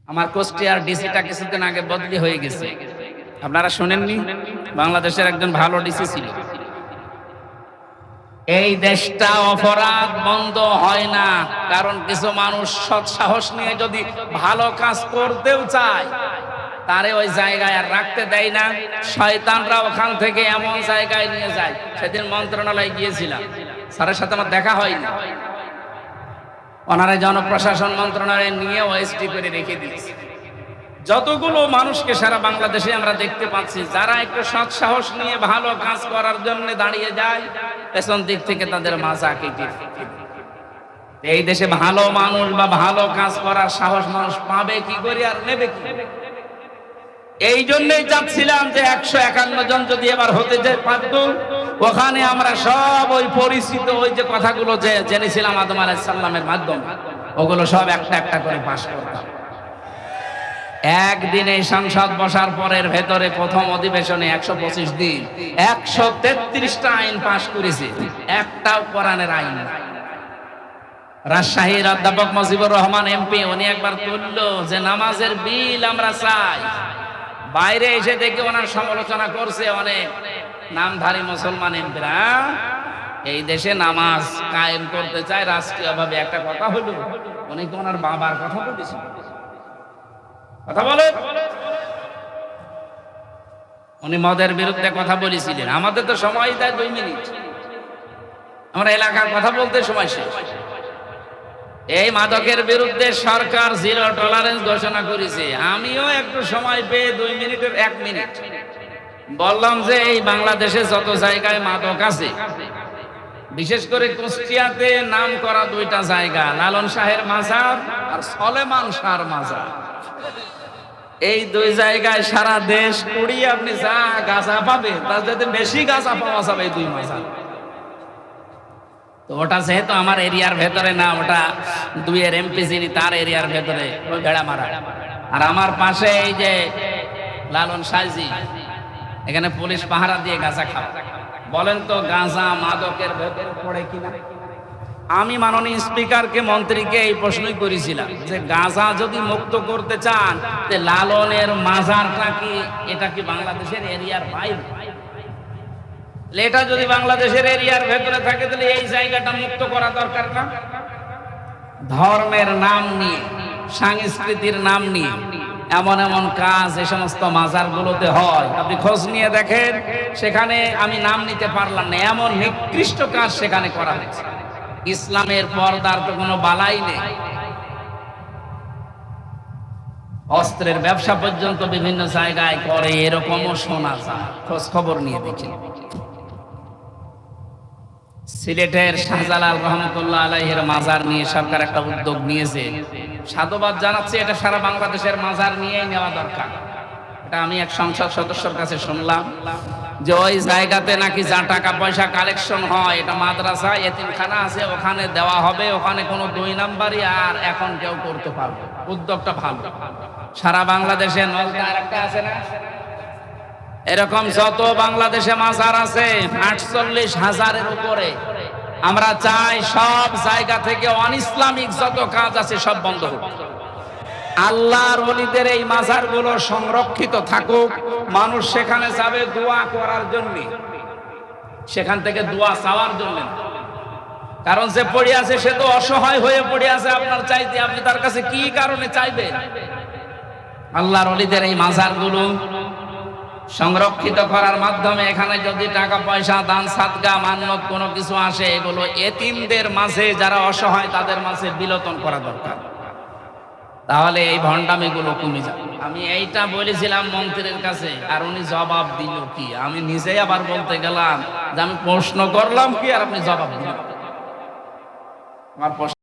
আমার কুষ্টিয়ার ডিসিটা কিছুদিন আগে বদলি হয়ে গেছে, আপনারা শোনেননি? বাংলাদেশের একজন ভালো ডিসি ছিল। এই দেশটা অপরাধ বন্ধ হয় না, কারণ কিছু মানুষ সৎ সাহস নিয়ে যদি ভালো কাজ করতেও চায় তারে ওই জায়গায় আর রাখতে দেয় না। শয়তানরা ওখান থেকে এমন জায়গায় নিয়ে যায়। সেদিন মন্ত্রণালয়ে গিয়েছিলাম, স্যারের সাথে আমার দেখা হয়নি। ওনারা জনপ্রশাসন মন্ত্রণালয়ে নিয়ে ওএসডি করে রেখে দিয়েছে। যতগুলো মানুষকে সারা বাংলাদেশে আমরা দেখতে পাচ্ছি যারা একটু সৎ সাহস নিয়ে ভালো কাজ করার জন্য দাঁড়িয়ে যায়, পেছন দিক থেকে তাদের মাজা কেটে ফেলে। এই দেশে ভালো মানুষ বা ভালো কাজ করার সাহস মানুষ পাবে কি করে আর নেবে কি? এই জন্যই চাচ্ছিলাম যে 151 জন যদি এবার হতে যায় পারতো, ওখানে আমরা সব ওই পরিচিত ওই যে কথাগুলো যে জেনেছিলাম আদম আলাইহিস সালামের মাধ্যমে, ওগুলো সব একটা একটা করে পাশ করতাম। একদিনে সংসদ বসার পরের ভেতরে প্রথম অধিবেশনে 125 দিন 133টা আইন পাশ করেছে, একটাও কোরআনের আইন না। রাজশাহীর অধ্যাপক মুজিবুর রহমান এমপি উনি একবার তুললো যে নামাজের বিল আমরা চাই, বাইরে এসে দেখে ওনার সমালোচনা করছে অনেক নামধারী মুসলমান এমপিরা। এই দেশে নামাজ কায়েম করতে চায় রাষ্ট্রীয়ভাবে, একটা কথা হলো উনি কি ওনার বাবার কথা বলেছিল? কথা বলে উনি মদের বিরুদ্ধে কথা বলেছিলেন। আমাদের তো সময় দেয় 2 মিনিট, আমরা এলাকার কথা বলতে সময় শেষ। এই মাদকের বিরুদ্ধে সরকার 0 টলারেন্স ঘোষণা করেছে। আমিও একটু সময় পেয়ে 2 মিনিটের 1 মিনিট বললাম যে এই বাংলাদেশে যত জায়গায় মাদক আছে, বিশেষ করে কুষ্টিয়াতে নাম করা 2টা জায়গা, লালন শাহের মাজার আর সলেমান শাহর মাজার, এই 2 জায়গায় সারা দেশ কুড়িয়ে আপনি যা গাঁজা পাবে তার যাতে বেশি গাঁজা পাওয়া যাবে এই 2 মাজার। তো ওটা যেহেতু আমার এরিয়ার ভেতরে না, ওটা 2 এর এমপি যিনি তার এরিয়ার ভেতরে, ওই ভেড়া মারা। আর আমার পাশে এই যে লালন সাইজি, এখানে পুলিশ পাহারা দিয়ে গাঁজা খাওয়া। বলেন তো গাঁজা মাদকের ভেতরে পড়ে কিনা? আমি মাননীয় স্পিকারকে মন্ত্রীকে এই প্রশ্নই করেছিলাম যে গাঁজা যদি মুক্ত করতে চান যে লালনের মাজারটা কি এটা কি বাংলাদেশের এরিয়ার বাইরে? এটা যদি বাংলাদেশের এরিয়ার ভেতরে থাকে তাহলে এই জায়গাটা মুক্ত করা দরকার না? ধর্মের নাম নিয়ে, সংস্কৃতির নাম নিয়ে এমন এমন কাজ এই সমস্ত মাজারগুলোতে হয়। আপনি খোঁজ নিয়ে দেখেন, সেখানে আমি নাম নিতে পারলাম না, এমন নিকৃষ্ট কাজ সেখানে করা হয়েছে। ইসলামের পর্দার তো কোনো বালাই নেই। অস্ত্রের ব্যবসা পর্যন্ত বিভিন্ন জায়গায় করে, এরকমও শোনা যায়। খোঁজ খবর নিয়ে দেখি। সিলেটের শাহজালাল রহমতুল্লাহ আলাইহির মাজার নিয়ে সরকার একটা উদ্যোগ নিয়েছে, সাধুবাদ জানাচ্ছে। এটা সারা বাংলাদেশের মাজার নিয়েই নেওয়া দরকার। এটা আমি এক সংসদ সদস্যর কাছে শুনলাম যে ওই জায়গাতে নাকি যা টাকা পয়সা কালেকশন হয়, এটা মাদ্রাসা এতিমখানা আছে, ওখানে দেওয়া হবে। ওখানে কোনো 2 নাম্বারই আর এখন কেউ করতে পারবে। উদ্যোগটা ভালো। সারা বাংলাদেশে নলতা আরেকটা আছে না, এরকম যত বাংলাদেশে মাজার আছে 48,000-এর উপরে। আমরা চাই সব জায়গা থেকে অনইসলামিক যত কাজ আছে সব বন্ধ হোক। আল্লাহর ওলিদের এই মাজারগুলো সংরক্ষিত থাকুক। মানুষ সেখানে যাবে দোয়া করার জন্য, সেখান থেকে দোয়া চাওয়ার জন্য। কারণ যে পড়ে আছে সে তো অসহায় হয়ে পড়ে আছে আপনার চাইতে, আপনি তার কাছে কি কারণে চাইবেন? আল্লাহর ওলিদের এই মাজারগুলো সংরক্ষিত করার মাধ্যমে এখানে যদি টাকা পয়সা দান সাদকা মান্নত কোনো কিছু আসে, এগুলো এতিমদের মাঝে, যারা অসহায় তাদের মাঝে বিলোপন করা দরকার। তাহলে এই ভণ্ডামিগুলো কমে যাবে। আমি এইটা বলেছিলাম মন্ত্রীর কাছে, আর উনি জবাব দিল কি? আমি নিজেই আবার বলতে গেলাম যে আমি প্রশ্ন করলাম কি আর আপনি জবাব দিলেন। আমার প্রশ্ন